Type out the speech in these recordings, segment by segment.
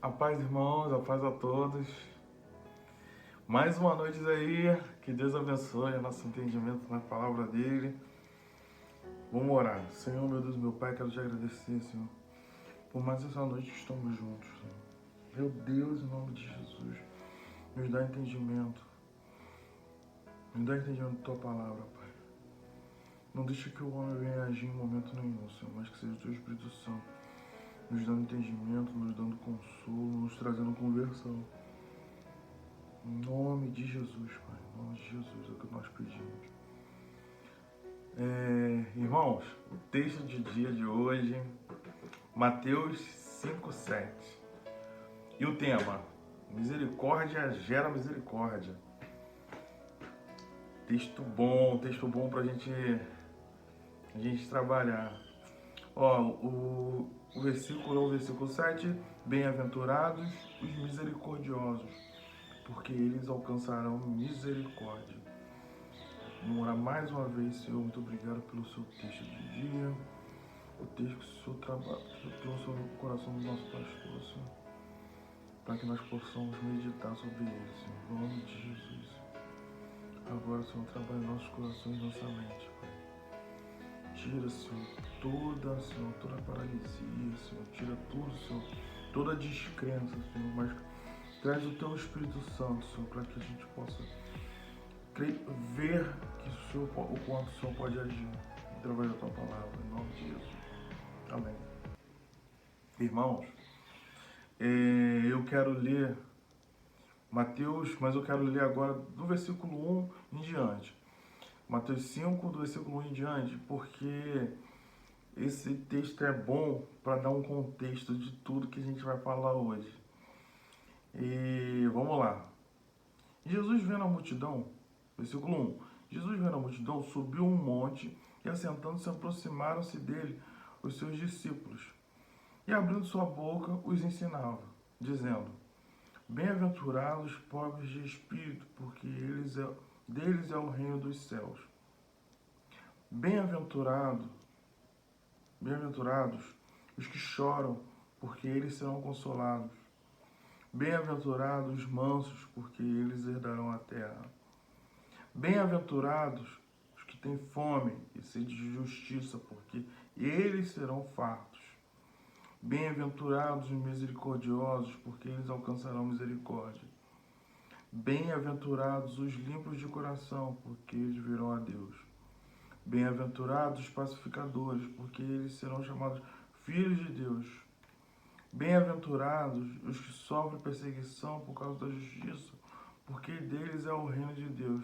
A paz, irmãos, a paz a todos. Mais uma noite aí, que Deus abençoe o nosso entendimento na palavra dele. Vamos orar. Senhor, meu Deus, meu Pai, quero te agradecer, Senhor, por mais essa noite que estamos juntos, Senhor. Meu Deus, em nome de Jesus, nos dá entendimento. Nos dá entendimento da tua palavra, Pai. Não deixe que o homem venha agir em momento nenhum, Senhor, mas que seja o teu Espírito Santo nos dando entendimento, nos dando consolo, nos trazendo conversão. Em nome de Jesus, Pai. Em nome de Jesus é o que nós pedimos. Irmãos, o texto de dia de hoje, Mateus 5:7. E o tema, misericórdia gera misericórdia. Texto bom pra gente trabalhar. O versículo é o versículo 7. Bem-aventurados os misericordiosos, porque eles alcançarão misericórdia. Vamos orar mais uma vez, Senhor. Muito obrigado pelo seu texto de dia, o texto que o Senhor trouxe ao coração do nosso pastor, Senhor, para que nós possamos meditar sobre ele, Senhor, em nome de Jesus. Agora, Senhor, trabalhe em nossos corações e nossa mente, Pai. Tira, Senhor, toda paralisia, Senhor. Tira tudo, Senhor, toda descrença, Senhor, mas traz o teu Espírito Santo, Senhor, para que a gente possa ver que o quanto o Senhor pode agir através da tua palavra, em nome de Jesus. Amém. Irmãos, eu quero ler Mateus, mas eu quero ler agora do versículo 1 em diante. Mateus 5, do versículo 1 em diante, porque esse texto é bom para dar um contexto de tudo que a gente vai falar hoje. E vamos lá. Jesus vendo a multidão, versículo 1. Jesus vendo a multidão, subiu um monte e assentando-se aproximaram-se dele os seus discípulos. E abrindo sua boca, os ensinava, dizendo: Bem-aventurados os pobres de espírito, porque deles é o reino dos céus. Bem-aventurados os que choram, porque eles serão consolados. Bem-aventurados os mansos, porque eles herdarão a terra. Bem-aventurados os que têm fome e sede de justiça, porque eles serão fartos. Bem-aventurados os misericordiosos, porque eles alcançarão misericórdia. Bem-aventurados os limpos de coração, porque eles verão a Deus. Bem-aventurados os pacificadores, porque eles serão chamados filhos de Deus. Bem-aventurados os que sofrem perseguição por causa da justiça, porque deles é o reino de Deus.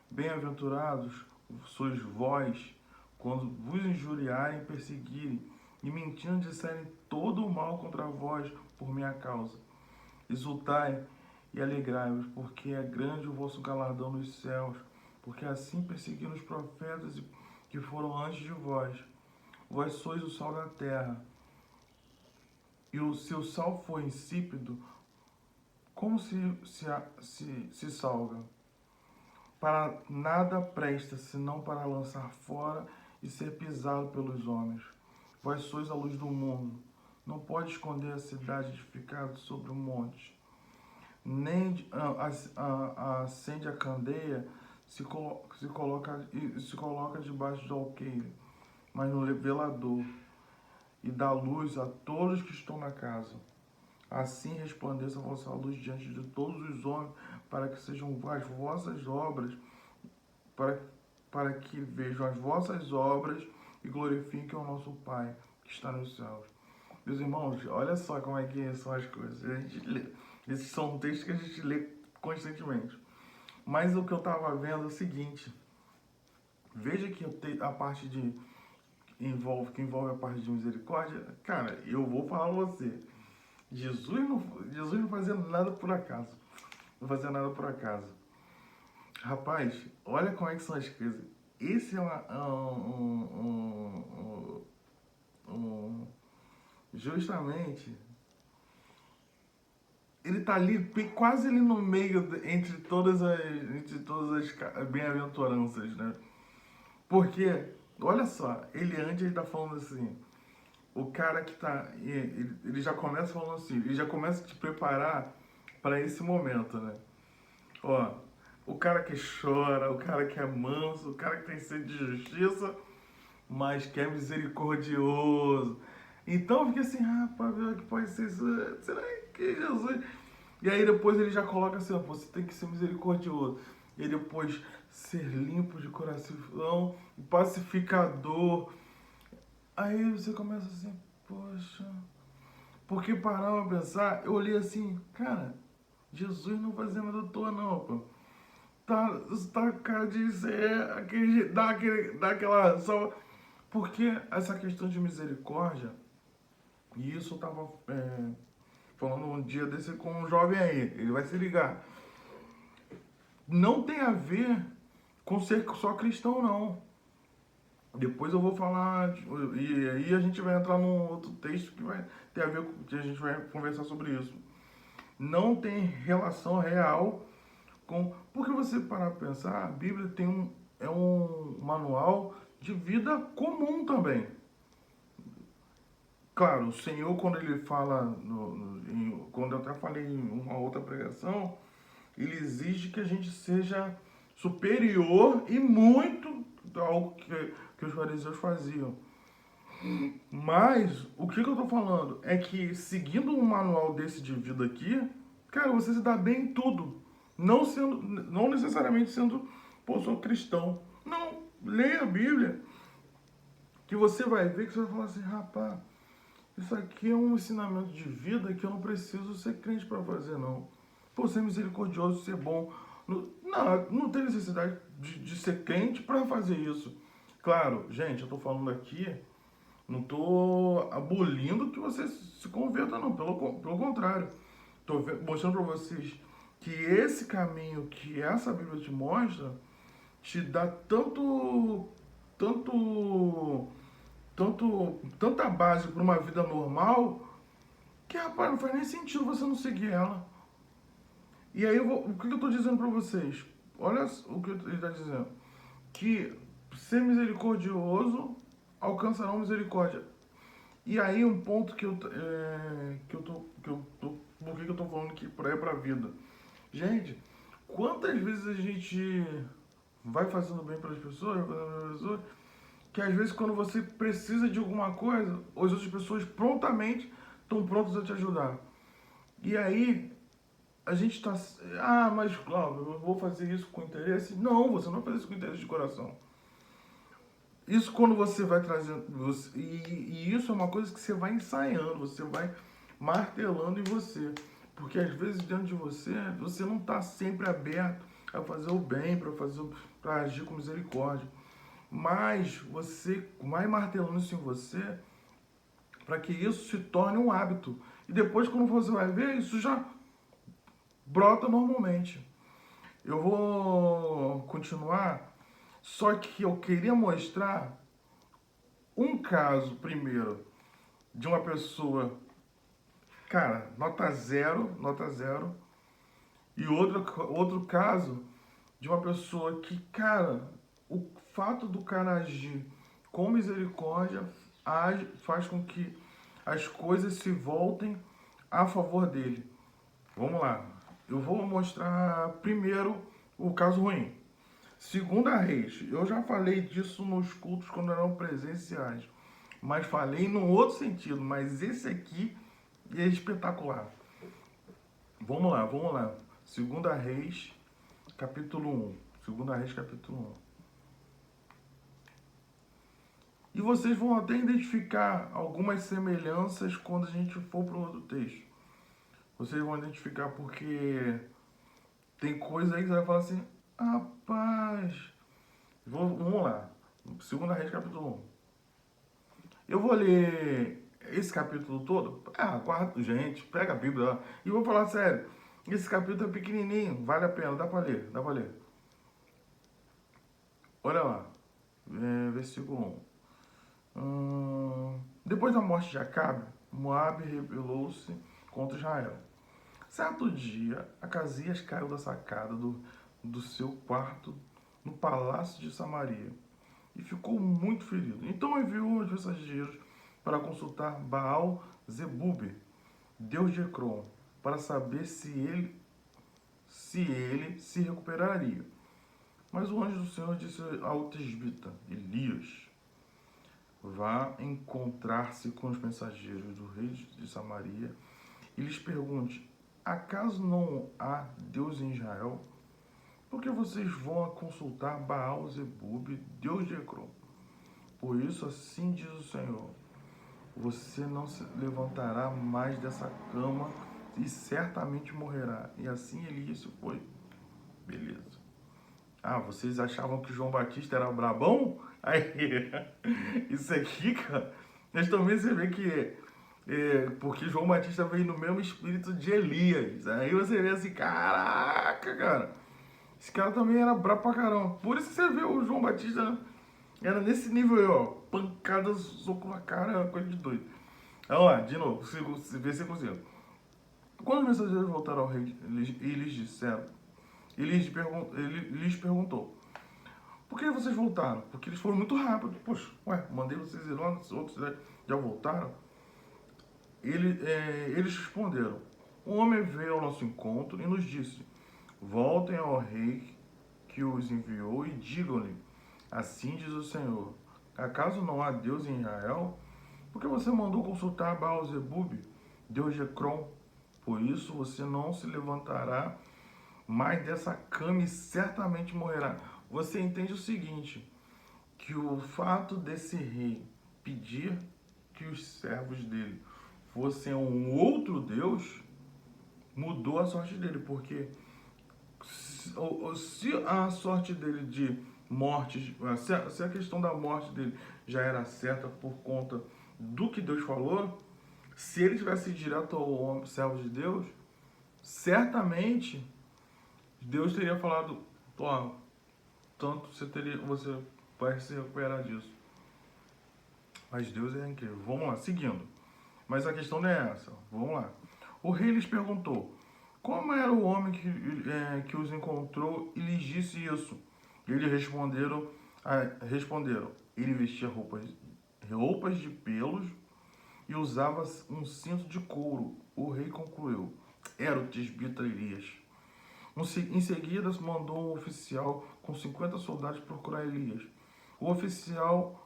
Bem-aventurados sois vós, quando vos injuriarem e perseguirem, e mentindo disserem todo o mal contra vós por minha causa. Exultai e alegrai-vos, porque é grande o vosso galardão nos céus, porque assim perseguiram os profetas que foram antes de vós. Vós sois o sal da terra, e o seu sal for insípido, como se salga? Para nada presta, senão para lançar fora e ser pisado pelos homens. Vós sois a luz do mundo. Não pode esconder a cidade edificada sobre um monte. Nem acende a candeia, se coloca debaixo do alqueire, mas no velador, e dá luz a todos que estão na casa. Assim resplandeça a vossa luz diante de todos os homens, para que sejam as vossas obras, para que vejam as vossas obras e glorifiquem o nosso Pai que está nos céus. Meus irmãos, olha só como é que são as coisas. A gente lê. Esses são textos que a gente lê constantemente. Mas o que eu estava vendo é o seguinte. Veja que a parte que envolve a parte de misericórdia. Cara, eu vou falar pra você. Jesus não fazia nada por acaso. Não fazia nada por acaso. Rapaz, olha como é que são as coisas. Esse é justamente, ele tá ali, quase ali no meio, entre todas as bem-aventuranças, né? Porque, olha só, ele tá falando assim, o cara que tá. Ele já começa falando assim, ele já começa a te preparar para esse momento, né? Ó, o cara que chora, o cara que é manso, o cara que tem sede de justiça, mas que é misericordioso. Então eu fiquei assim, rapaz, que pode ser isso? Será que Jesus. E aí depois ele já coloca assim, ó, você tem que ser misericordioso. E depois ser limpo de coração, pacificador. Aí você começa assim, poxa. Porque parava pra pensar, eu olhei assim, cara, Jesus não fazia nada à toa não, pô. Tá cara de ser aquele, dá aquela só. Porque essa questão de misericórdia, e isso eu tava falando um dia desse com um jovem aí, ele vai se ligar. Não tem a ver com ser só cristão, não. Depois eu vou falar, e aí a gente vai entrar num outro texto que vai ter a ver com que a gente vai conversar sobre isso. Não tem relação real com. Porque você parar para pensar, a Bíblia é um manual de vida comum também. Claro, o Senhor, quando ele fala, quando eu até falei em uma outra pregação, ele exige que a gente seja superior e muito ao que os fariseus faziam. Mas, o que eu tô falando é que seguindo um manual desse de vida aqui, cara, você se dá bem em tudo. Não necessariamente sendo, pô, sou cristão. Não, leia a Bíblia, que você vai ver que você vai falar assim, rapaz, isso aqui é um ensinamento de vida que eu não preciso ser crente para fazer, não. Pô, ser misericordioso, ser bom. Não tem necessidade de ser crente para fazer isso. Claro, gente, eu tô falando aqui, não tô abolindo que você se converta, não. Pelo contrário. Tô mostrando para vocês que esse caminho que essa Bíblia te mostra te dá tanto, tanta base para uma vida normal que, rapaz, não faz nem sentido você não seguir ela. E aí, o que eu estou dizendo para vocês? Olha o que ele está dizendo. Que ser misericordioso alcançará misericórdia. E aí, um ponto por que eu tô falando que é pra vida? Gente, quantas vezes a gente vai fazendo bem para as pessoas, que às vezes quando você precisa de alguma coisa, as outras pessoas prontamente estão prontas a te ajudar. E aí a gente está, mas Cláudio, eu vou fazer isso com interesse? Não, você não vai fazer isso com interesse de coração. Isso quando você vai trazendo, e isso é uma coisa que você vai ensaiando, você vai martelando em você. Porque às vezes dentro de você não está sempre aberto a fazer o bem, para agir com misericórdia. Mas você vai martelando isso em você para que isso se torne um hábito. E depois, quando você vai ver, isso já brota normalmente. Eu vou continuar, só que eu queria mostrar um caso primeiro de uma pessoa, cara, nota zero, e outro caso de uma pessoa que, cara, o fato do cara agir com misericórdia faz com que as coisas se voltem a favor dele. Vamos lá. Eu vou mostrar primeiro o caso ruim. Segunda Reis. Eu já falei disso nos cultos quando eram presenciais. Mas falei num outro sentido. Mas esse aqui é espetacular. Vamos lá, vamos lá. Segunda Reis, capítulo 1. Segunda Reis, capítulo 1. E vocês vão até identificar algumas semelhanças quando a gente for para o outro texto. Vocês vão identificar porque tem coisa aí que você vai falar assim, rapaz. Vamos lá. Segunda Reis, capítulo 1. Eu vou ler esse capítulo todo. Gente, pega a Bíblia lá. E vou falar sério. Esse capítulo é pequenininho, vale a pena, dá pra ler, dá pra ler. Olha lá, versículo 1. Depois da morte de Acabe, Moabe rebelou-se contra Israel. Certo dia, Acasias caiu da sacada do seu quarto no palácio de Samaria e ficou muito ferido. Então enviou os mensageiros para consultar Baal Zebub, deus de Ecrom, para saber se ele se recuperaria. Mas o anjo do Senhor disse ao tesbita, Elias, vá encontrar-se com os mensageiros do rei de Samaria e lhes pergunte, acaso não há Deus em Israel? Por que vocês vão consultar Baal Zebub, deus de Ecrom? Por isso, assim diz o Senhor, você não se levantará mais dessa cama e certamente morrerá. E assim Elias se foi. Beleza. Ah, vocês achavam que João Batista era brabão? Aí, isso aqui, cara, mas também você vê que porque João Batista veio no mesmo espírito de Elias. Aí você vê assim, caraca, cara, esse cara também era brabo pra caramba. Por isso que você vê o João Batista era nesse nível aí, ó, pancada, soco na cara, coisa de doido. Vamos lá, de novo, vê se consigo. Quando os mensageiros voltaram ao rei, eles disseram, ele lhes perguntou, por que vocês voltaram? Porque eles foram muito rápidos. Poxa, mandei vocês ir lá, os outros já voltaram. Eles responderam, um homem veio ao nosso encontro e nos disse, voltem ao rei que os enviou e digam-lhe, assim diz o Senhor, acaso não há Deus em Israel? Porque você mandou consultar Baal Zebub, deus de Ecrom? Por isso você não se levantará mais dessa cama e certamente morrerá. Você entende o seguinte, que o fato desse rei pedir que os servos dele fossem um outro Deus, mudou a sorte dele, porque se a sorte dele de morte, se a questão da morte dele já era certa por conta do que Deus falou, se ele tivesse direto ao servo de Deus, certamente Deus teria falado, ó, tanto você vai se recuperar disso. Mas Deus é incrível. Vamos lá, seguindo. Mas a questão não é essa. Vamos lá. O rei lhes perguntou, como era o homem que os encontrou e lhes disse isso? Eles responderam, ele vestia roupas de pelos e usava um cinto de couro. O rei concluiu, era o tisbita Elias. Em seguida, mandou um oficial com 50 soldados procurar Elias. O oficial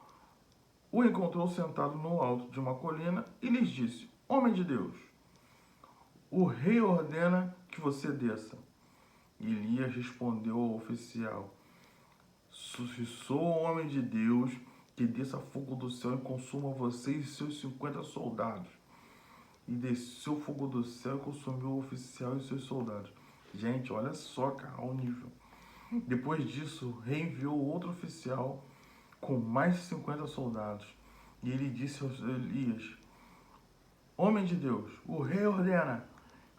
o encontrou sentado no alto de uma colina e lhes disse, homem de Deus, o rei ordena que você desça. Elias respondeu ao oficial, se sou homem de Deus, que desça fogo do céu e consuma você e seus 50 soldados. E desceu fogo do céu e consumiu o oficial e seus soldados. Gente, olha só, cara, o nível. Depois disso, o rei enviou outro oficial com mais de 50 soldados. E ele disse a Elias, homem de Deus, o rei ordena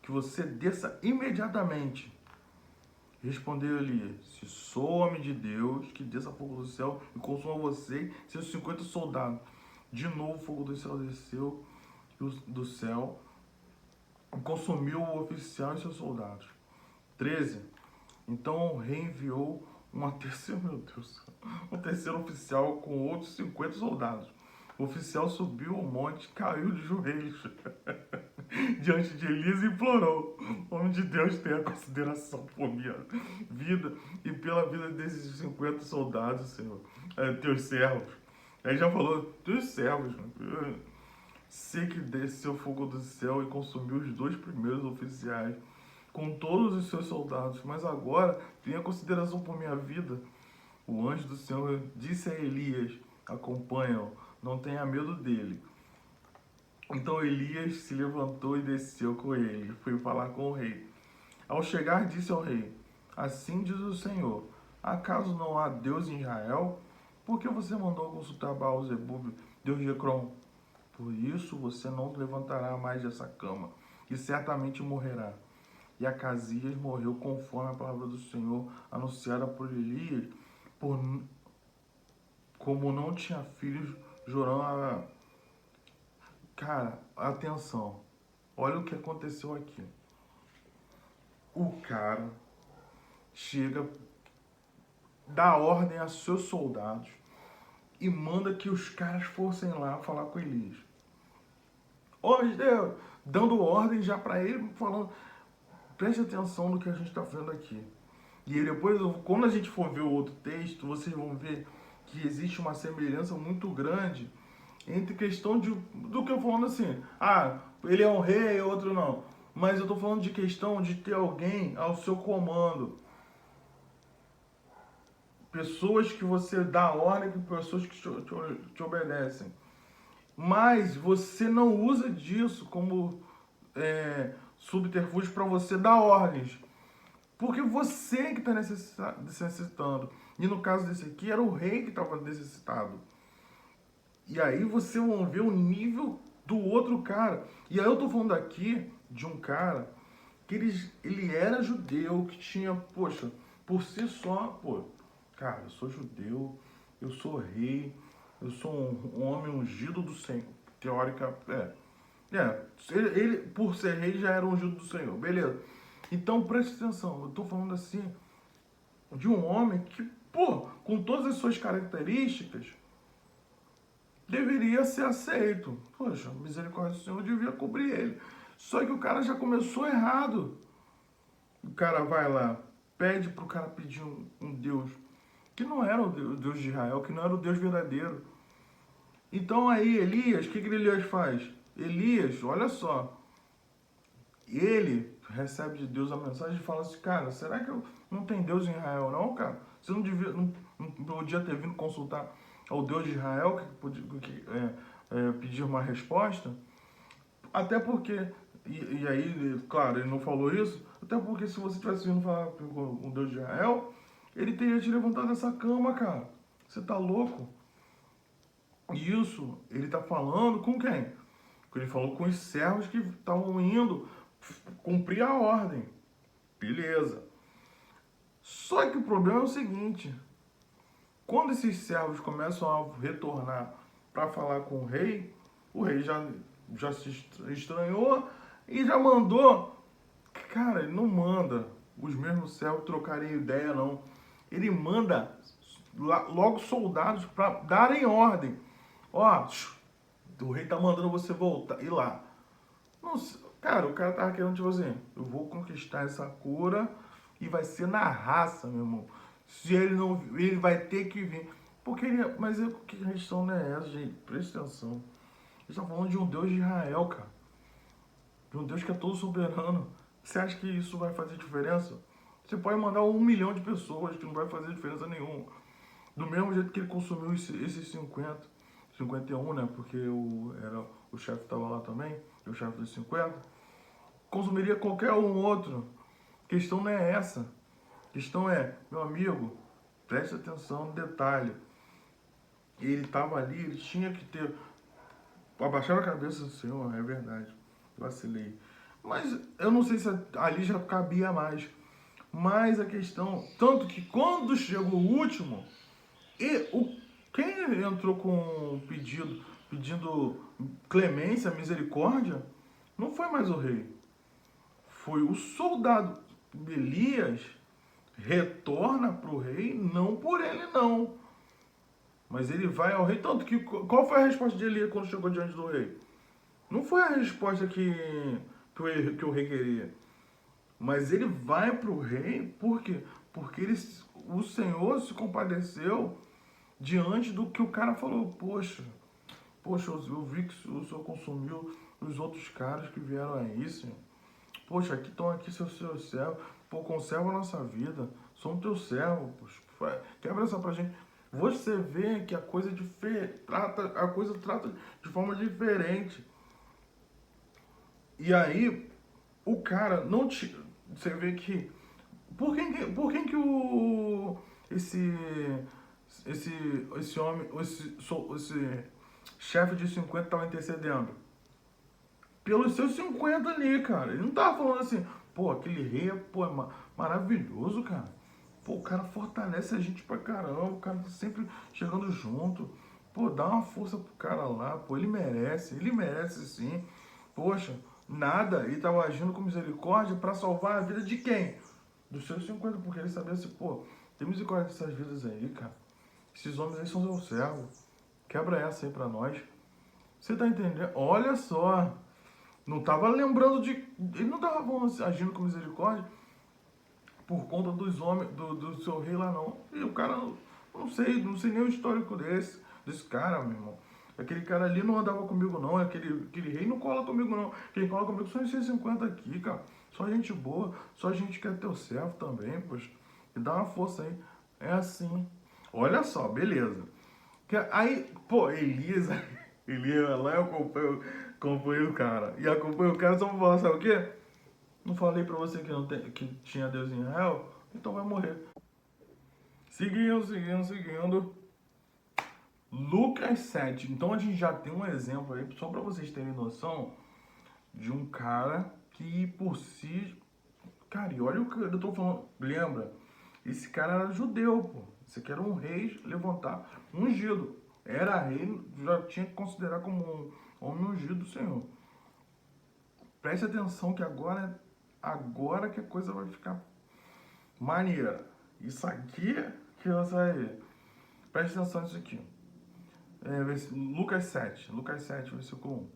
que você desça imediatamente. Respondeu Elias, se sou homem de Deus, que desça fogo do céu e consuma você e seus 50 soldados. De novo, fogo do céu desceu e consumiu o oficial e seus soldados. 13. Então o rei enviou um terceiro oficial com outros 50 soldados. O oficial subiu ao monte, caiu de joelhos diante de Elias e implorou, homem de Deus, tenha consideração por minha vida e pela vida desses 50 soldados, Senhor, teus servos. Aí já falou, teus servos, sei que desceu fogo do céu e consumiu os 2 primeiros oficiais com todos os seus soldados, mas agora tenha consideração por minha vida. O anjo do Senhor disse a Elias, acompanha-o, não tenha medo dele. Então Elias se levantou e desceu com ele, foi falar com o rei. Ao chegar, disse ao rei, assim diz o Senhor, acaso não há Deus em Israel? Por que você mandou consultar Baal Zebub, Deus de Ecrom? Por isso você não levantará mais dessa cama, e certamente morrerá. E Acasias morreu conforme a palavra do Senhor anunciada por Elias, como não tinha filhos, Joram. Cara, atenção. Olha o que aconteceu aqui. O cara chega, dá ordem a seus soldados e manda que os caras fossem lá falar com Elias. Ordem de Deus! Dando ordem já para ele, falando, preste atenção no que a gente está fazendo aqui. E aí depois, quando a gente for ver o outro texto, vocês vão ver que existe uma semelhança muito grande entre questão do que eu falando assim, ele é um rei e outro não. Mas eu estou falando de questão de ter alguém ao seu comando. Pessoas que você dá ordem, pessoas que te obedecem. Mas você não usa disso como subterfúgio para você dar ordens. Porque você que está necessitando. E no caso desse aqui, era o rei que estava necessitado. E aí você vai ver o nível do outro cara. E aí eu tô falando aqui de um cara que ele era judeu, que tinha, poxa, por si só, cara, eu sou judeu, eu sou rei, eu sou um homem ungido do Senhor. Teórica, ele, por ser rei, já era ungido do Senhor, beleza. Então preste atenção, eu tô falando assim de um homem que, com todas as suas características, deveria ser aceito. Poxa, a misericórdia do Senhor devia cobrir ele. Só que o cara já começou errado. O cara vai lá, pede pro cara pedir um Deus que não era o Deus de Israel, que não era o Deus verdadeiro. Então aí Elias, o que Elias faz? Elias, olha só, ele recebe de Deus a mensagem e fala assim, cara, será que não tem Deus em Israel não, cara? Você não devia, não podia ter vindo consultar ao Deus de Israel que podia pedir uma resposta? Até porque, e aí, claro, ele não falou isso, até porque se você tivesse vindo falar com o Deus de Israel, ele teria te levantado dessa cama, cara. Você tá louco? E isso, ele tá falando com quem? Ele falou com os servos que estavam indo cumprir a ordem. Beleza. Só que o problema é o seguinte, quando esses servos começam a retornar para falar com o rei já se estranhou e já mandou. Cara, ele não manda os mesmos servos trocarem ideia, não. Ele manda logo soldados para darem ordem. Ó, o rei tá mandando você voltar, ir lá. Nossa, cara, o cara tava querendo, tipo assim, eu vou conquistar essa cura e vai ser na raça, meu irmão. Se ele não, ele vai ter que vir. Porque ele, mas que questão não é essa, gente? Presta atenção. Eles estão falando de um Deus de Israel, cara. De um Deus que é todo soberano. Você acha que isso vai fazer diferença? Você pode mandar 1 milhão de pessoas que não vai fazer diferença nenhuma. Do mesmo jeito que ele consumiu esses 51, né? Porque o chefe estava lá também, o chefe dos 50. Consumiria qualquer um outro. A questão não é essa. A questão é, meu amigo, preste atenção no detalhe. Ele estava ali, ele tinha que ter abaixado a cabeça do Senhor, é verdade. Vacilei. Mas eu não sei se ali já cabia mais. Mas a questão, tanto que quando chegou o último, quem entrou com um pedindo clemência, misericórdia, não foi mais o rei. Foi o soldado. Elias retorna para o rei, não por ele não. Mas ele vai ao rei, tanto que qual foi a resposta de Elias quando chegou diante do rei? Não foi a resposta que o rei queria. Mas ele vai para o rei, por quê? Porque o Senhor se compadeceu diante do que o cara falou. Poxa, eu vi que o Senhor consumiu os outros caras que vieram aí, Senhor. Poxa, estão aqui seus servos. Conserva a nossa vida. Somos teus servos. Poxa. Quebra essa pra gente. Você vê que a coisa trata de forma diferente. E aí, o cara não te... Você vê que... Por quem que esse homem, esse chefe de 50 estava intercedendo? Pelos seus 50 ali, cara. Ele não tava falando assim, aquele rei é maravilhoso, cara. O cara fortalece a gente pra caramba, o cara tá sempre chegando junto. Dá uma força pro cara lá, ele merece sim. Poxa, nada, ele tava agindo com misericórdia pra salvar a vida de quem? Dos seus 50, porque ele sabia assim, tem misericórdia dessas vidas aí, cara. Esses homens aí são seus servos. Quebra essa aí pra nós. Você tá entendendo? Olha só, Não estava lembrando de... Ele não estava agindo com misericórdia por conta dos homens, do seu rei lá, não. E o cara, não sei nem o histórico desse cara, meu irmão. Aquele cara ali não andava comigo, não. Aquele rei não cola comigo, não. Quem cola comigo são os 150 aqui, cara. Só gente boa, só gente que quer ter o servo também, poxa. E dá uma força aí. É assim. Olha só, beleza. Aí, pô, Elias lá eu acompanhei o cara. E acompanhei o cara só pra falar, sabe o quê? Não falei pra você que tinha Deus em Israel? Então vai morrer. Seguindo. Lucas 7. Então a gente já tem um exemplo aí, só pra vocês terem noção, de um cara que por si... Cara, e olha o que eu tô falando. Lembra? Esse cara era judeu, pô. Esse aqui era um rei levantar, ungido. Era rei, já tinha que considerar como um homem ungido do Senhor. Preste atenção que agora que a coisa vai ficar maneira. Isso aqui que vai sair. Preste atenção nisso aqui. Lucas 7, versículo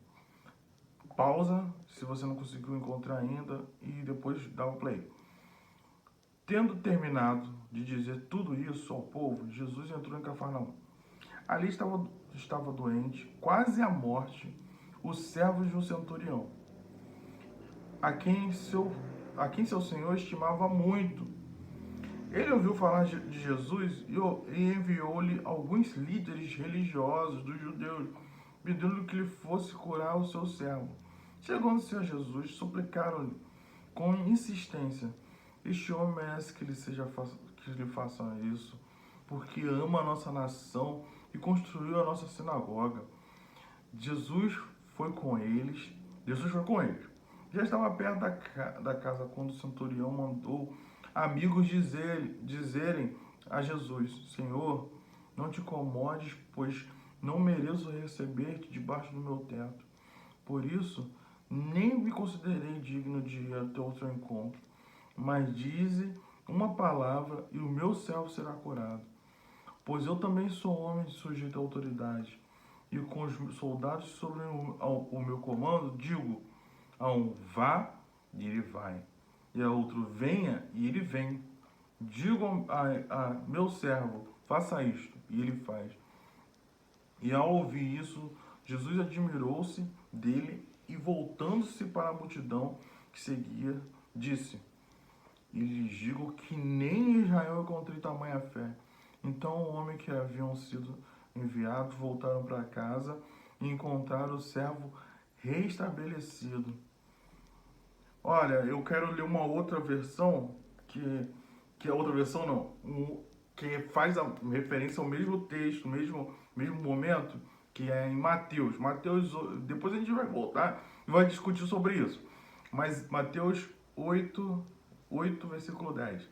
1. Pausa, se você não conseguiu encontrar ainda, e depois dá o play. Tendo terminado de dizer tudo isso ao povo, Jesus entrou em Cafarnaum. Ali estava doente, quase à morte, o servo de um centurião, a quem seu senhor estimava muito. Ele ouviu falar de Jesus e enviou-lhe alguns líderes religiosos dos judeus, pedindo que lhe fosse curar o seu servo. Chegando-se a Jesus, suplicaram-lhe com insistência: este homem merece que lhe façam isso, porque ama a nossa nação e construiu a nossa sinagoga. Jesus foi com eles. Já estava perto da casa quando o centurião mandou amigos dizerem a Jesus: Senhor, não te incomodes, pois não mereço receber-te debaixo do meu teto. Por isso, nem me considerei digno de ir até o teu encontro. Mas dize uma palavra e o meu servo será curado. Pois eu também sou homem sujeito à autoridade. E com os soldados sobre o meu comando, digo a um: vá, e ele vai. E a outro: venha, e ele vem. Digo a meu servo: faça isto, e ele faz. E ao ouvir isso, Jesus admirou-se dele e, voltando-se para a multidão que seguia, disse: e lhes digo que nem em Israel encontrei tamanha fé. Então o homem que haviam sido enviados voltaram para casa e encontraram o servo restabelecido. Olha, eu quero ler uma outra versão que a outra versão não, que faz a referência ao mesmo texto, mesmo momento, que é em Mateus. Depois a gente vai voltar e vai discutir sobre isso. Mas Mateus 8, versículo 10.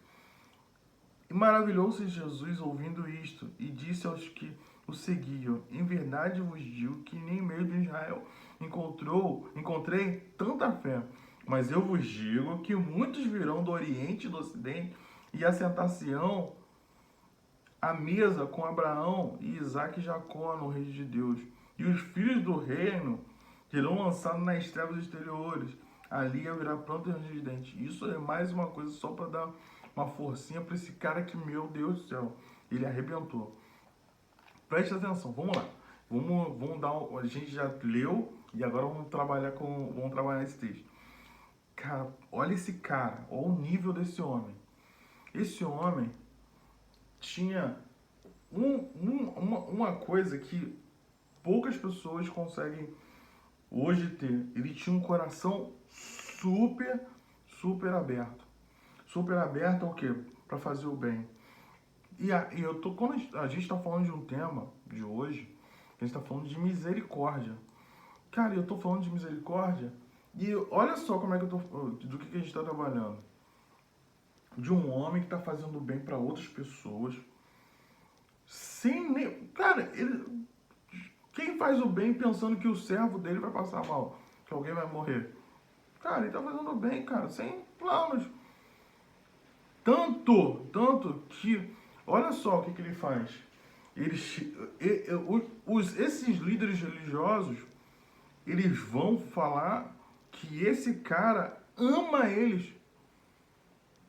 E maravilhou-se Jesus ouvindo isto, e disse aos que o seguiam: em verdade vos digo que nem meio de Israel encontrei tanta fé. Mas eu vos digo que muitos virão do Oriente e do Ocidente e assentar-se-ão à mesa com Abraão e Isaque e Jacó no reino de Deus. E os filhos do reino serão lançados nas trevas exteriores. Ali haverá pranto e ranger de dentes. Isso é mais uma coisa só para dar uma forcinha para esse cara que, meu Deus do céu, ele arrebentou. Preste atenção, vamos lá. Vamos dar. A gente já leu e agora vamos trabalhar esse texto. Cara, olha esse cara, olha o nível desse homem. Esse homem tinha uma coisa que poucas pessoas conseguem hoje ter. Ele tinha um coração super aberto. Super aberto ao quê? Para fazer o bem. Quando a gente está falando de um tema de hoje, a gente está falando de misericórdia. Cara, eu tô falando de misericórdia e olha só como é que do que a gente está trabalhando. De um homem que está fazendo bem para outras pessoas, sem nem... Cara, quem faz o bem pensando que o servo dele vai passar mal, que alguém vai morrer? Cara, ele tá fazendo bem, cara, sem planos. Tanto que, olha só o que ele faz. Esses líderes religiosos, eles vão falar que esse cara ama eles.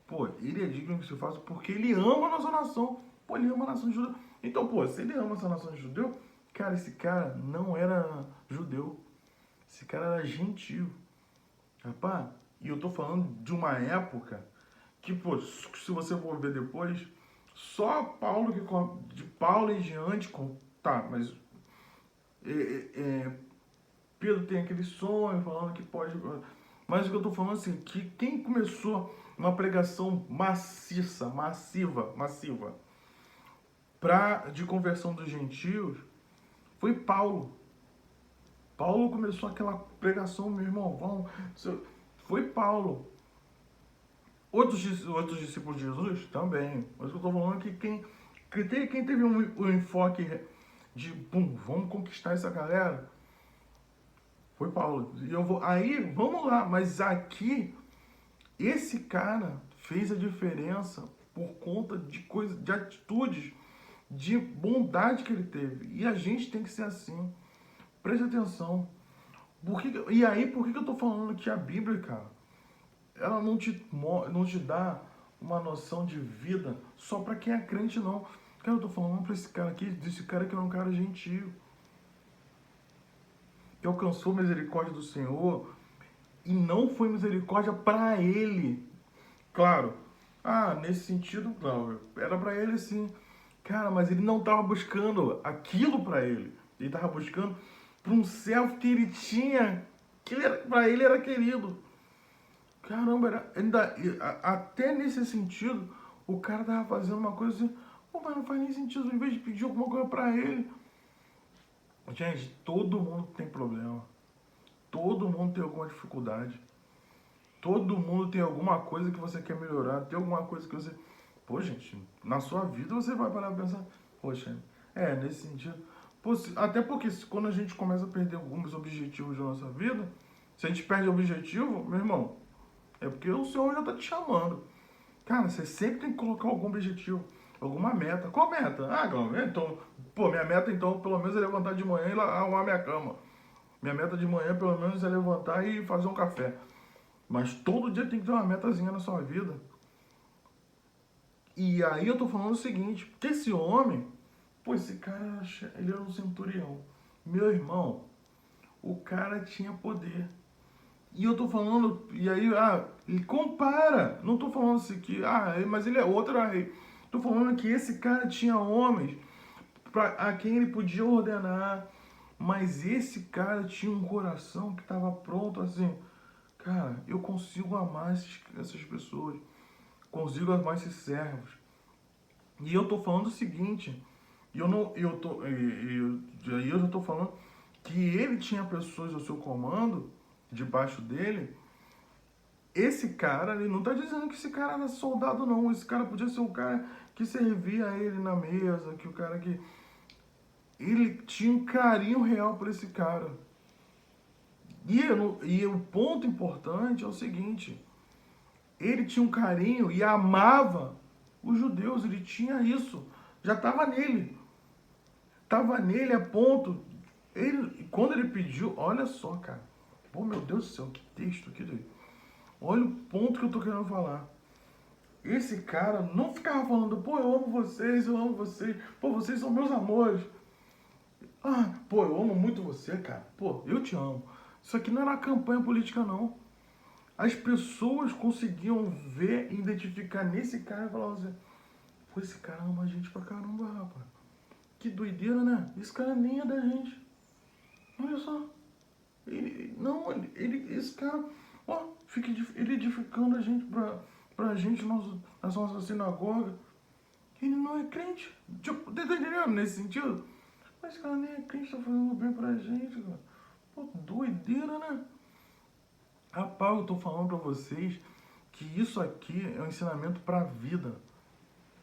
Pô, ele é digno que se faça porque ele ama a nossa nação. Pô, ele ama a nação judeu. Então, pô, se ele ama essa nação judeu, cara, esse cara não era judeu. Esse cara era gentio. Rapaz, e eu tô falando de uma época que, pô, se você for ver depois, só Paulo, de Paulo em diante, tá, mas Pedro tem aquele sonho falando que pode. Mas o que eu tô falando assim, que quem começou uma pregação massiva, de conversão dos gentios, foi Paulo. Paulo começou aquela pregação, meu irmão, foi Paulo. Outros discípulos de Jesus também. Mas o que eu estou falando é que quem teve um enfoque de, vamos conquistar essa galera, foi Paulo. E aí, vamos lá, mas aqui, esse cara fez a diferença por conta de coisas, de atitudes, de bondade que ele teve. E a gente tem que ser assim. Preste atenção. E aí, por que eu tô falando que a Bíblia, cara, ela não te dá uma noção de vida só para quem é crente, não. Cara, eu tô falando pra esse cara aqui, desse cara que é um cara gentil, que alcançou misericórdia do Senhor e não foi misericórdia para ele. Claro, nesse sentido, Cláudio, era para ele sim. Cara, mas ele não tava buscando aquilo para ele. Ele tava buscando para um servo que ele tinha, para ele era querido. Caramba, até nesse sentido, o cara tava fazendo uma coisa assim, mas não faz nem sentido, em vez de pedir alguma coisa pra ele. Gente, todo mundo tem problema. Todo mundo tem alguma dificuldade. Todo mundo tem alguma coisa que você quer melhorar, tem alguma coisa que você... Pô, gente, na sua vida você vai parar pra pensar, poxa, nesse sentido... Pô, até porque quando a gente começa a perder alguns objetivos da nossa vida, se a gente perde o objetivo, meu irmão, é porque o Senhor já está te chamando. Cara, você sempre tem que colocar algum objetivo, alguma meta. Qual meta? Então, minha meta então pelo menos é levantar de manhã e arrumar minha cama. Minha meta de manhã pelo menos é levantar e fazer um café. Mas todo dia tem que ter uma metazinha na sua vida. E aí eu tô falando o seguinte, porque esse homem, esse cara, ele era um centurião. Meu irmão, o cara tinha poder. E eu tô falando, e aí, e compara. Não tô falando assim que, mas ele é outro rei. Tô falando que esse cara tinha homens a quem ele podia ordenar. Mas esse cara tinha um coração que estava pronto assim. Cara, eu consigo amar essas pessoas. Consigo amar esses servos. E eu tô falando o seguinte. Aí eu já tô falando que ele tinha pessoas ao seu comando, debaixo dele. Esse cara, ele não tá dizendo que esse cara era soldado, não. Esse cara podia ser o cara que servia a ele na mesa, que o cara que... Ele tinha um carinho real por esse cara. E o ponto importante é o seguinte: ele tinha um carinho e amava os judeus, ele tinha isso. Já estava nele. Estava nele a ponto... Quando ele pediu, olha só, cara. Pô, meu Deus do céu, que texto aqui. Olha o ponto que eu tô querendo falar. Esse cara não ficava falando, eu amo vocês, vocês são meus amores. Eu amo muito você, cara. Eu te amo. Isso aqui não era uma campanha política, não. As pessoas conseguiam ver, identificar nesse cara e falar assim, esse cara ama a gente pra caramba, rapaz. Que doideira, né? Esse cara nem é da gente. Olha só. Esse cara, fica ele edificando a gente pra gente na nossa sinagoga. Ele não é crente. Tipo, tá entendendo nesse sentido? Mas esse cara nem é crente, tá fazendo bem pra gente, cara. Doideira, né? Rapaz, eu tô falando pra vocês que isso aqui é um ensinamento pra vida.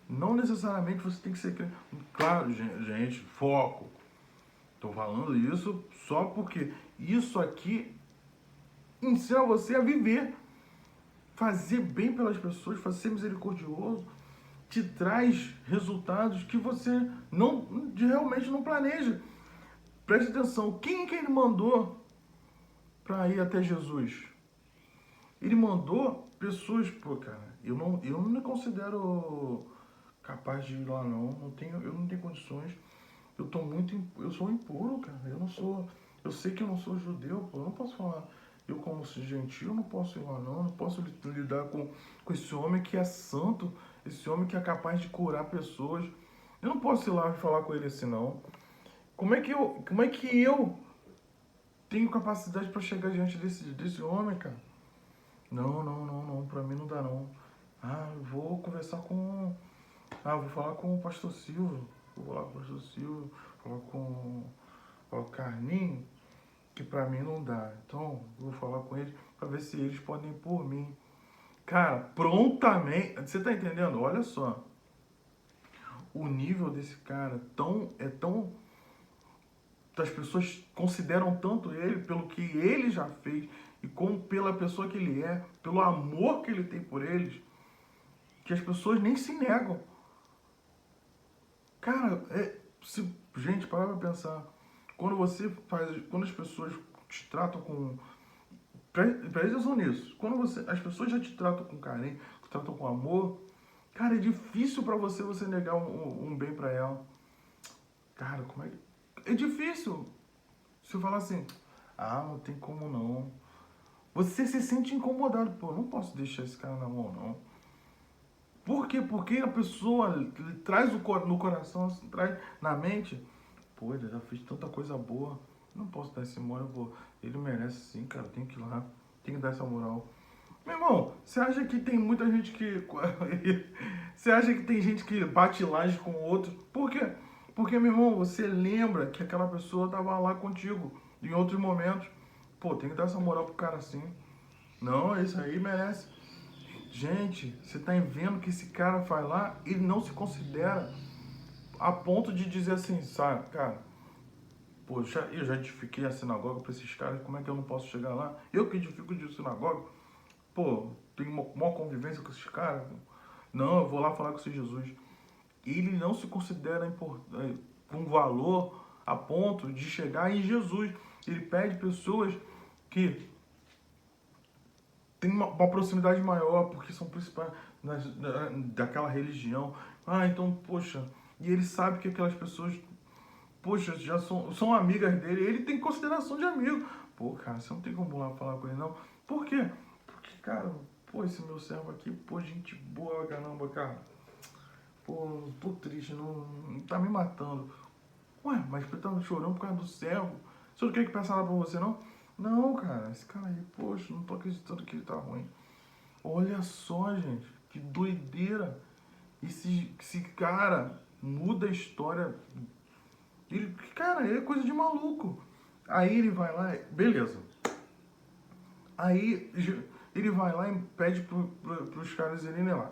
Não necessariamente você tem que ser crente. Claro, gente, foco. Tô falando isso só porque isso aqui ensina você a viver. Fazer bem pelas pessoas, ser misericordioso, te traz resultados que você realmente não planeja. Preste atenção, quem que ele mandou para ir até Jesus? mandou pessoas, pô, cara, eu não me considero capaz de ir lá não, eu não tenho condições. Eu sou impuro, cara. Eu sei que eu não sou judeu, pô. Eu não posso falar, eu como gentil, eu não posso ir lá não. Eu não posso lidar com esse homem que é santo, esse homem que é capaz de curar pessoas. Eu não posso ir lá e falar com ele assim não. Como é que eu tenho capacidade para chegar diante desse homem, cara? Não. Pra mim não dá não. Eu vou conversar com. Vou falar com o pastor Silvio. Vou falar com o pastor Silvio, falar com o Carlinho, que pra mim não dá. Então, eu vou falar com eles pra ver se eles podem ir por mim. Cara, prontamente. Você tá entendendo? Olha só. O nível desse cara é tão. As pessoas consideram tanto ele pelo que ele já fez e como pela pessoa que ele é, pelo amor que ele tem por eles, que as pessoas nem se negam. Cara, gente, para pra pensar. Quando as pessoas te tratam com. Presta atenção nisso. Quando as pessoas já te tratam com carinho, te tratam com amor, cara, é difícil pra você negar um bem pra ela. Cara, como é que. É difícil. Se eu falar assim, não tem como não. Você se sente incomodado. Pô, não posso deixar esse cara na mão, não. Por quê? Porque a pessoa traz no coração, traz na mente. Pô, ele já fez tanta coisa boa. Não posso dar esse mole, pô. Ele merece sim, cara. Tem que ir lá. Tem que dar essa moral. Meu irmão, você acha que tem muita gente que. Você acha que tem gente que bate laje com o outro? Por quê? Porque, meu irmão, você lembra que aquela pessoa tava lá contigo em outros momentos. Pô, tem que dar essa moral pro cara assim. Não, esse aí merece. Gente, você tá vendo que esse cara vai lá, ele não se considera a ponto de dizer assim, sabe, cara, poxa, eu já edifiquei a sinagoga pra esses caras, como é que eu não posso chegar lá? Eu que edifico de sinagoga, pô, tenho uma maior convivência com esses caras. Não, eu vou lá falar com esse Jesus. Ele não se considera com valor a ponto de chegar em Jesus. Ele pede pessoas que têm uma proximidade maior, porque são principais daquela religião. Então, poxa, e ele sabe que aquelas pessoas, poxa, já são amigas dele, ele tem consideração de amigo. Pô, cara, você não tem como lá falar com ele, não. Por quê? Porque, cara, pô, esse meu servo aqui, pô, gente boa, caramba, cara. Pô, tô triste, não tá me matando. Ué, mas você tá chorando por causa do servo? Você não quer que peça nada pra você, não? Não, cara, esse cara aí, poxa, não tô acreditando que ele tá ruim. Olha só, gente, que doideira. Esse cara muda a história. Cara, é coisa de maluco. Aí ele vai lá, beleza. Aí ele vai lá e pede pros caras irem lá.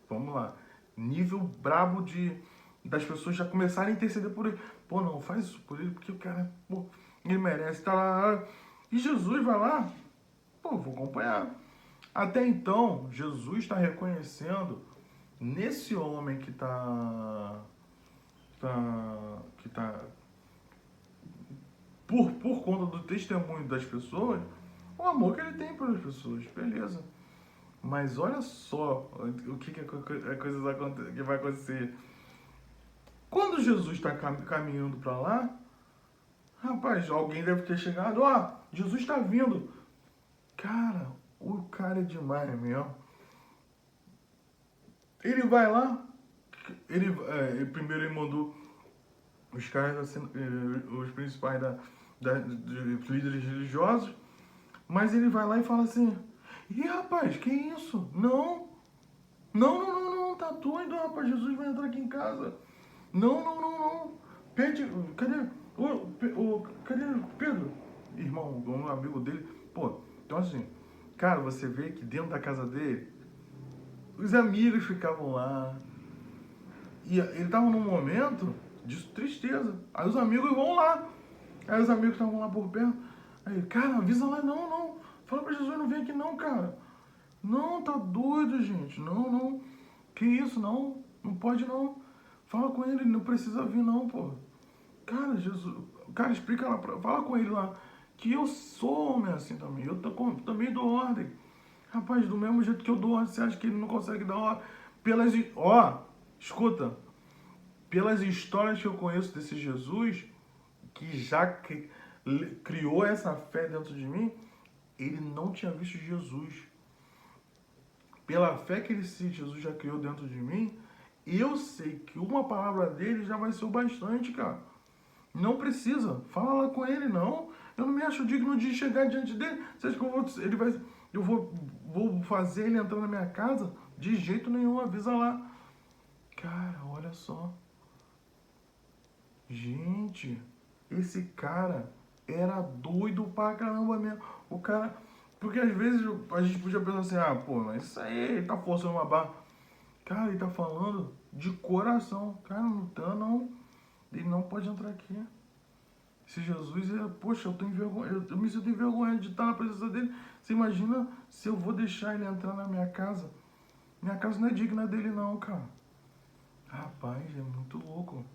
Vamos lá. Nível brabo das pessoas já começarem a interceder por ele. Pô, não, faz isso por ele, porque o cara, pô, ele merece. Tá lá. E Jesus vai lá. Pô, vou acompanhar. Até então, Jesus está reconhecendo nesse homem que tá por conta do testemunho das pessoas, o amor que ele tem pelas pessoas, beleza. Mas olha só o que vai acontecer. Quando Jesus está caminhando para lá, rapaz, alguém deve ter chegado, Jesus está vindo. Cara, o cara é demais mesmo. Ele vai lá, primeiro ele mandou os caras, assim, os principais dos líderes religiosos, mas ele vai lá e fala assim, rapaz, que isso? Não, tá doido, rapaz, Jesus vai entrar aqui em casa. Não. Pede, cadê cadê Pedro? Irmão, um amigo dele. Pô, então assim, cara, você vê que dentro da casa dele, os amigos ficavam lá. E ele tava num momento de tristeza. Aí os amigos vão lá. Aí os amigos estavam lá por perto. Aí, cara, avisa lá, não. Fala pra Jesus, não vem aqui não, cara. Não, tá doido, gente. Não. Que isso, não pode não. Fala com ele, não precisa vir não, pô. Cara, Jesus, cara, explica lá, fala com ele lá, que eu sou homem assim também, também dou ordem. Rapaz, do mesmo jeito que eu dou, você acha que ele não consegue dar uma... Escuta, pelas histórias que eu conheço desse Jesus, que já criou essa fé dentro de mim, ele não tinha visto Jesus. Pela fé que esse Jesus já criou dentro de mim, eu sei que uma palavra dele já vai ser o bastante, cara. Não precisa. Fala lá com ele, não. Eu não me acho digno de chegar diante dele. Você acha que vou fazer ele entrar na minha casa? De jeito nenhum, avisa lá. Cara, olha só. Gente, esse cara era doido pra caramba mesmo. O cara... Porque às vezes a gente podia pensar assim, ah, pô, mas isso aí, ele tá forçando uma barra. Cara, ele tá falando de coração. Cara, não tá, não. Ele não pode entrar aqui. Se Jesus poxa, eu tô envergonhado, eu me sinto envergonhado de estar na presença dele. Você imagina se eu vou deixar ele entrar na minha casa? Minha casa não é digna dele não, cara. Rapaz, é muito louco.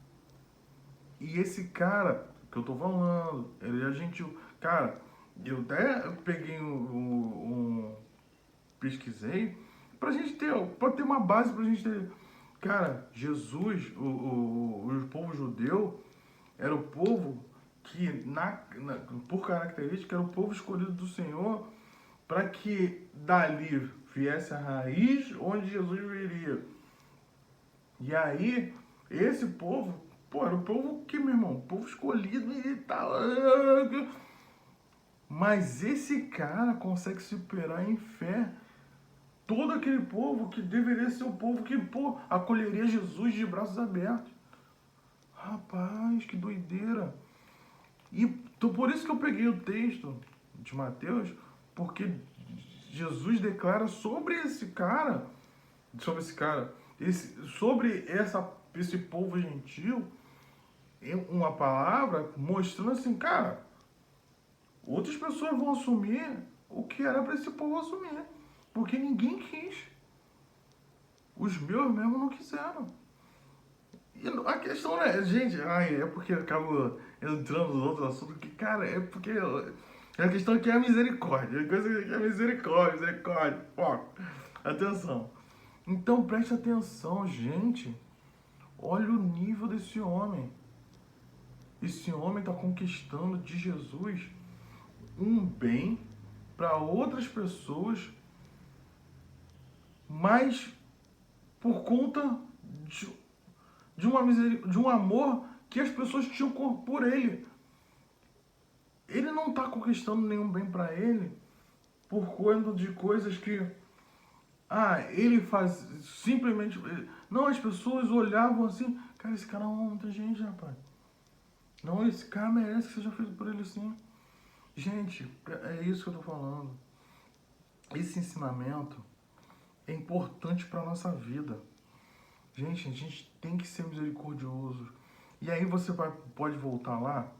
E esse cara que eu tô falando, ele é gentil. Cara, eu até peguei pesquisei pra ter uma base pra gente ter. Cara, Jesus, o povo judeu, era o povo que, por característica, era o povo escolhido do Senhor para que dali viesse a raiz onde Jesus viria. E aí, esse povo, pô, era o povo que, meu irmão, o povo escolhido e tal. Mas esse cara consegue superar em fé todo aquele povo que deveria ser o povo que, pô, acolheria Jesus de braços abertos. Rapaz, que doideira. E por isso que eu peguei o texto de Mateus, porque Jesus declara sobre esse cara, sobre esse povo gentil, uma palavra mostrando assim, cara, outras pessoas vão assumir o que era para esse povo assumir, porque ninguém quis. Os meus mesmo não quiseram. E a questão é, gente, é porque eu acabo entrando nos outros assuntos, que, cara, é porque a questão aqui é a misericórdia. A coisa que é misericórdia. Ó, atenção. Então preste atenção, gente. Olha o nível desse homem. Esse homem está conquistando de Jesus um bem para outras pessoas, mas por conta de um amor que as pessoas tinham por ele. Ele não está conquistando nenhum bem para ele por conta de coisas que ele faz simplesmente. Não, as pessoas olhavam assim, cara, esse cara ama muita gente, rapaz. Não, esse cara merece que seja feito por ele assim. Gente, é isso que eu tô falando. Esse ensinamento é importante para nossa vida. Gente, a gente tem que ser misericordioso. E aí você pode voltar lá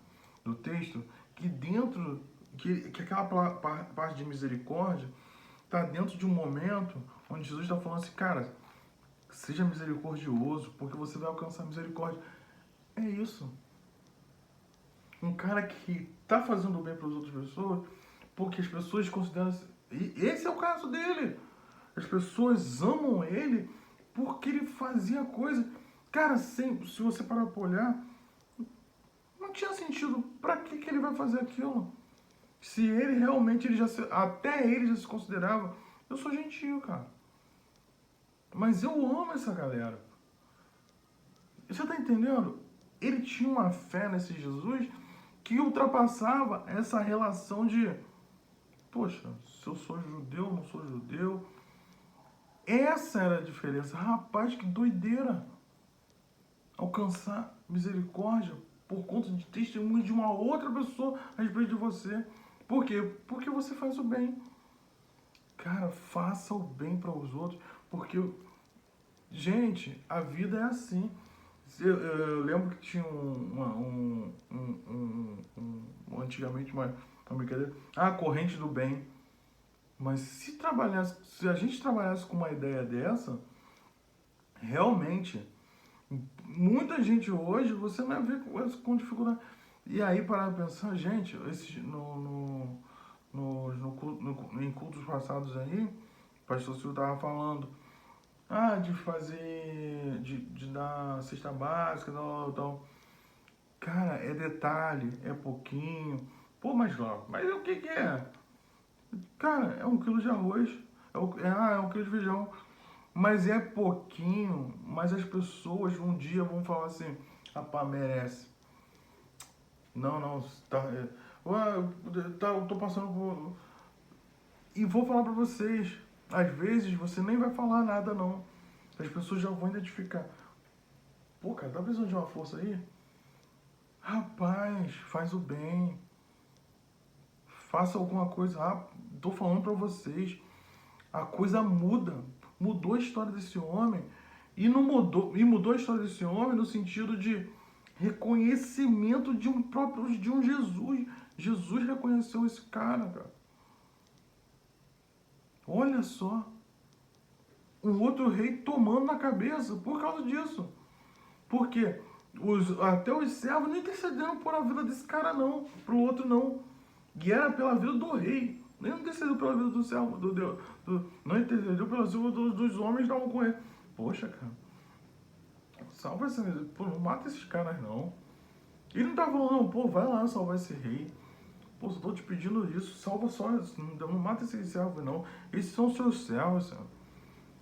no texto que dentro que aquela parte de misericórdia está dentro de um momento onde Jesus está falando assim, cara, seja misericordioso, porque você vai alcançar misericórdia. É isso. Um cara que está fazendo bem para as outras pessoas, porque as pessoas consideram... E esse é o caso dele. As pessoas amam ele porque ele fazia coisa... Cara, se você parar para olhar, não tinha sentido. Para que ele vai fazer aquilo? Se ele realmente, até ele já se considerava... Eu sou gentil, cara. Mas eu amo essa galera. Você tá entendendo? Ele tinha uma fé nesse Jesus que ultrapassava essa relação de... Poxa, se eu sou judeu, não sou judeu... Essa era a diferença. Rapaz, que doideira. Alcançar misericórdia por conta de testemunho de uma outra pessoa a respeito de você. Por quê? Porque você faz o bem. Cara, faça o bem para os outros. Porque, gente, a vida é assim. Eu lembro que tinha antigamente uma brincadeira. A corrente do bem. Mas se a gente trabalhasse com uma ideia dessa, realmente, muita gente hoje, você não vê com dificuldade. E aí, para pensar, gente, em cultos passados aí, pastor Silvio estava falando, de fazer, de dar cesta básica, tal. Cara, é detalhe, é pouquinho. Pô, mas o que é? Cara, é 1 quilo de arroz, é 1 quilo de feijão. Mas é pouquinho, mas as pessoas um dia vão falar assim, rapaz, merece. Não, eu tô passando por... E vou falar pra vocês, às vezes você nem vai falar nada não. As pessoas já vão identificar. Pô, cara, tá precisando de uma força aí? Rapaz, faz o bem. Faça alguma coisa. Tô falando pra vocês. A coisa muda. Mudou a história desse homem. E não mudou. E mudou a história desse homem no sentido de reconhecimento de um Jesus. Jesus reconheceu esse cara. Olha só. Um outro rei tomando na cabeça por causa disso. Porque até os servos não intercederam por a vida desse cara não, pro outro não. E era pela vida do rei. Nem intercedeu pela vida do servo, do Deus. Não intercedeu pela vida dos homens que estavam com ele. Poxa, cara. Salva esse... Pô, não mata esses caras não. Ele não tá falando, não, pô, vai lá salvar esse rei. Pô, só tô te pedindo isso. Salva só. Não mata esses servos não. Esses são seus servos, senhor.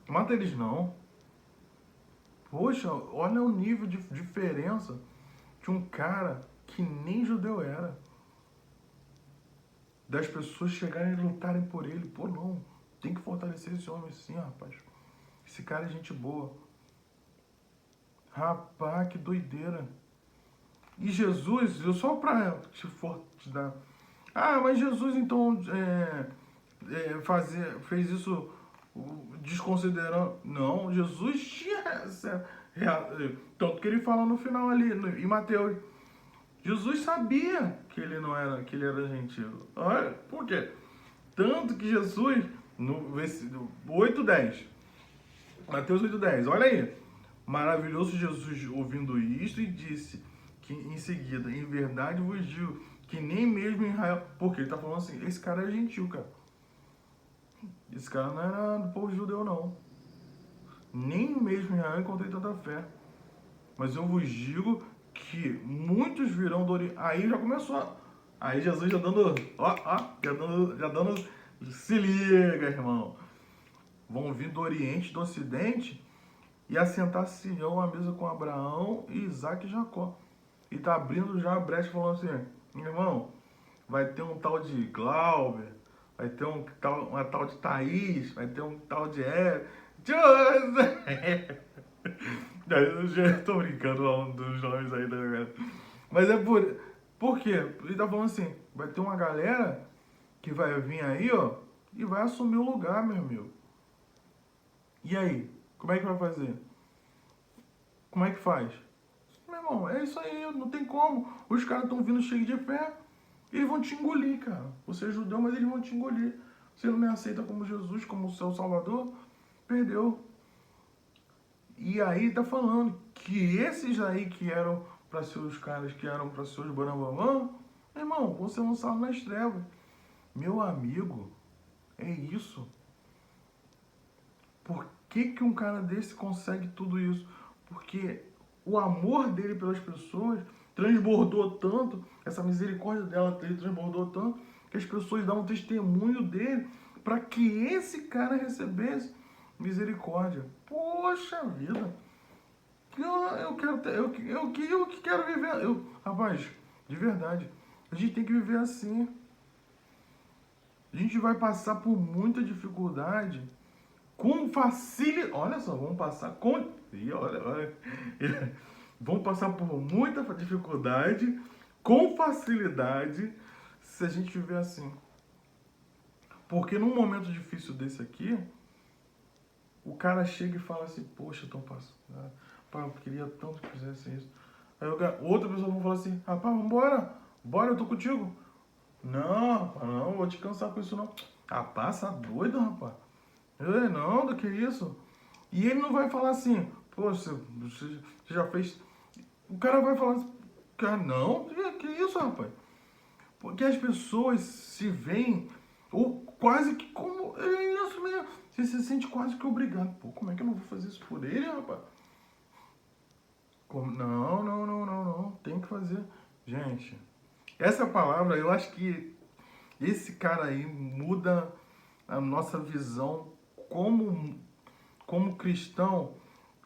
Mata eles não. Poxa, olha o nível de diferença de um cara que nem judeu era. Das pessoas chegarem e lutarem por ele. Pô, não. Tem que fortalecer esse homem sim, rapaz. Esse cara é gente boa. Rapaz, que doideira. E Jesus, eu só pra te dar... mas Jesus então fez isso desconsiderando... Não, Jesus tinha tanto que ele fala no final ali, em Mateus. Jesus sabia que ele não era, que ele era gentil. Olha, por quê? Tanto que Jesus, no 8:10, Mateus 8:10, olha aí. Maravilhoso Jesus ouvindo isto e disse que em seguida, em verdade vos digo, que nem mesmo em Israel, porque ele tá falando assim, esse cara é gentil, cara. Esse cara não era do povo judeu, não. Nem mesmo em Israel encontrei tanta fé. Mas eu vos digo que muitos virão do Oriente. Aí já começou. Aí Jesus já dando. Já dando. Se liga, irmão. Vão vir do Oriente, do Ocidente e assentar-se à mesa com Abraão, Isaac e Jacó. E tá abrindo já a brecha falando assim, irmão, vai ter um tal de Glauber, vai ter uma tal de Thaís, vai ter um tal de Eu já tô brincando dos nomes aí da galera. Mas é por quê? Ele tá falando assim, vai ter uma galera que vai vir aí, e vai assumir o lugar, meu amigo. E aí? Como é que vai fazer? Como é que faz? Meu irmão, é isso aí, não tem como. Os caras estão vindo cheios de fé, eles vão te engolir, cara. Você é judeu, mas eles vão te engolir. Você não me aceita como Jesus, como o seu Salvador, perdeu. E aí tá falando que esses aí que eram para ser os caras que eram para ser os Bambambam, irmão, vão ser lançados nas trevas. Meu amigo, é isso. Por que um cara desse consegue tudo isso? Porque o amor dele pelas pessoas transbordou tanto, essa misericórdia dela transbordou tanto, que as pessoas davam testemunho dele para que esse cara recebesse misericórdia. Poxa vida! Eu quero viver. Rapaz, de verdade, a gente tem que viver assim. A gente vai passar por muita dificuldade com facilidade. Olha só, vamos passar com. Olha. Vamos passar por muita dificuldade com facilidade se a gente viver assim. Porque num momento difícil desse aqui, o cara chega e fala assim, poxa, eu tô passando. Eu queria tanto que fizesse isso. Aí outra pessoa vai falar assim, rapaz, vambora, bora, eu tô contigo. Não, rapaz, não, vou te cansar com isso não. Rapaz, tá doido, rapaz. Não, do que isso? E ele não vai falar assim, poxa, você já fez... O cara vai falar assim, cara, não, que isso, rapaz? Porque as pessoas se veem, ou quase que como, é isso mesmo, Você se sente quase que obrigado. Pô, como é que eu não vou fazer isso por ele, rapaz? Não. Tem que fazer. Gente, essa palavra, eu acho que esse cara aí muda a nossa visão como cristão,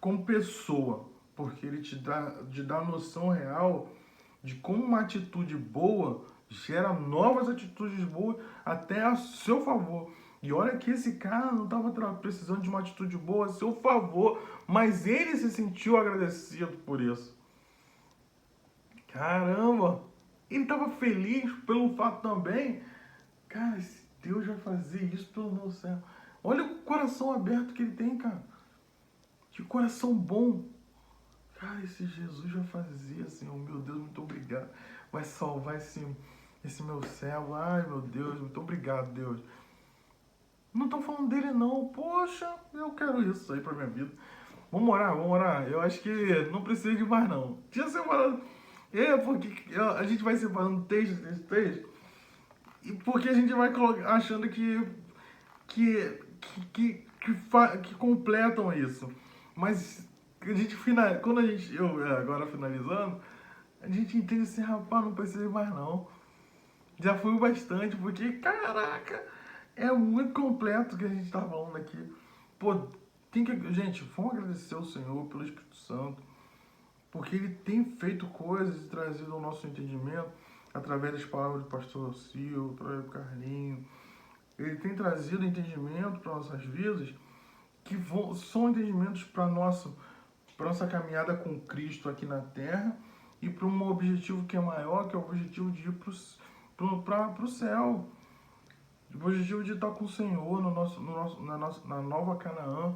como pessoa. Porque ele te dá noção real de como uma atitude boa gera novas atitudes boas até a seu favor. E olha que esse cara não estava precisando de uma atitude boa a seu favor, mas ele se sentiu agradecido por isso. Caramba! Ele estava feliz pelo fato também. Cara, esse Deus vai fazer isso pelo meu céu. Olha o coração aberto que ele tem, cara. Que coração bom. Cara, esse Jesus vai fazer, Senhor. Meu Deus, muito obrigado. Vai salvar esse meu servo. Ai, meu Deus, muito obrigado, Deus. Não tô falando dele, não. Poxa, eu quero isso aí pra minha vida. Vamos orar. Eu acho que não precisa de mais, não. Tinha separado. Porque a gente vai separando texto. E porque a gente vai achando que completam isso. Mas quando agora finalizando, a gente entende assim, rapaz, não precisa mais não. Já foi bastante, porque, caraca, é muito completo o que a gente tá falando aqui. Pô, gente, vamos agradecer ao Senhor pelo Espírito Santo, porque Ele tem feito coisas e trazido ao nosso entendimento através das palavras do pastor Sil, através do Carlinho. Ele tem trazido entendimento para nossas vidas que são entendimentos para nossa caminhada com Cristo aqui na Terra e para um objetivo que é maior, que é o objetivo de ir para o céu. O objetivo de estar com o Senhor na nova Canaã.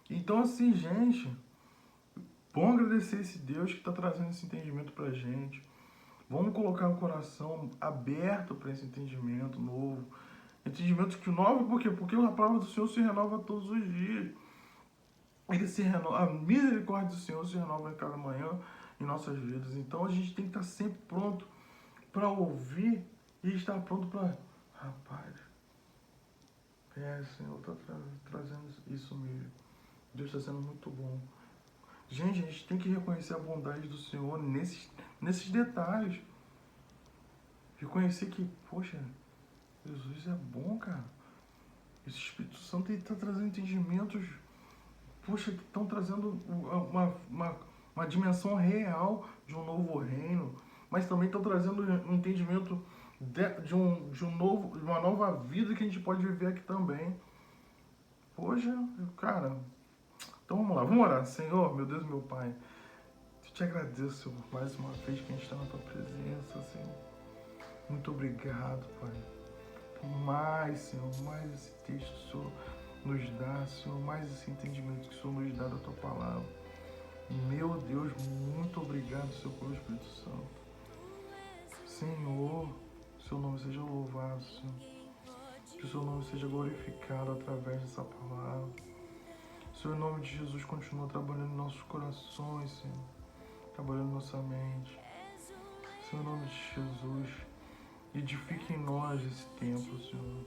Então, assim, gente, vamos agradecer esse Deus que está trazendo esse entendimento para a gente. Vamos colocar o coração aberto para esse entendimento novo. Entendimento que novo, por quê? Porque a palavra do Senhor se renova todos os dias. Ele se renova, a misericórdia do Senhor se renova em cada manhã em nossas vidas. Então a gente tem que estar sempre pronto para ouvir e estar pronto para... Rapaz, Senhor está trazendo isso mesmo. Deus está sendo muito bom. Gente, a gente tem que reconhecer a bondade do Senhor nesses detalhes. Reconhecer que, poxa, Jesus é bom, cara. Esse Espírito Santo está trazendo entendimentos, poxa, que estão trazendo uma dimensão real de um novo reino, mas também estão trazendo um entendimento de uma nova vida que a gente pode viver aqui também. Poxa, cara, então vamos lá, vamos orar. Senhor, meu Deus e meu Pai, eu te agradeço, Senhor, mais uma vez que a gente está na Tua presença, Senhor. Muito obrigado, Pai, por mais, Senhor, mais esse texto que o Senhor nos dá, Senhor, mais esse entendimento que o Senhor nos dá da Tua palavra. Meu Deus, muito obrigado, Senhor, pelo Espírito Santo. Senhor, Seu nome seja louvado, Senhor. Que o Seu nome seja glorificado através dessa palavra. Senhor, em nome de Jesus, continua trabalhando em nossos corações, Senhor. Trabalhando em nossa mente. Senhor, em nome de Jesus, edifique em nós esse templo, Senhor.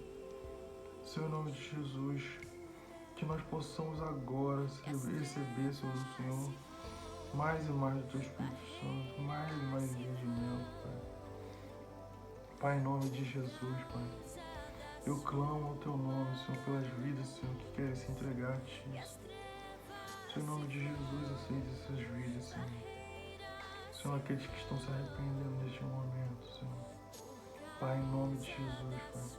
Senhor, em nome de Jesus, que nós possamos agora receber, Senhor, do Senhor, mais e mais do Teu Espírito Santo, mais e mais entendimento, Pai. Pai, em nome de Jesus, Pai, eu clamo ao Teu nome, Senhor, pelas vidas, Senhor, que querem se entregar a Ti. Senhor, em nome de Jesus, aceite essas vidas, Senhor. Senhor, aqueles que estão se arrependendo neste momento, Senhor. Pai, em nome de Jesus, Pai,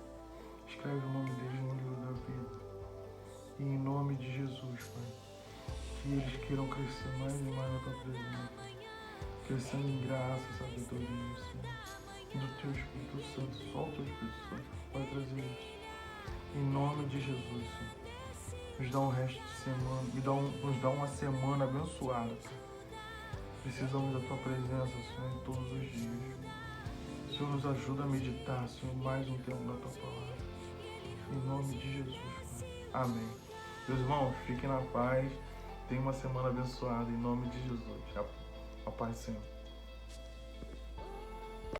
escreve o nome deles no livro da vida. E em nome de Jesus, Pai, que eles queiram crescer mais e mais na Tua presença, crescendo em graça e sabedoria, Senhor, do Teu Espírito Santo. Só o Teu Espírito Santo pode trazer isso. Em nome de Jesus, Senhor, nos dá um resto de semana, nos dá uma semana abençoada, Senhor. Precisamos da Tua presença, Senhor, em todos os dias. Senhor, nos ajuda a meditar, Senhor, mais um tempo na Tua palavra. Em nome de Jesus, Pai. Amém. Meus irmãos, fiquem na paz. Tenham uma semana abençoada. Em nome de Jesus. A paz, Senhor.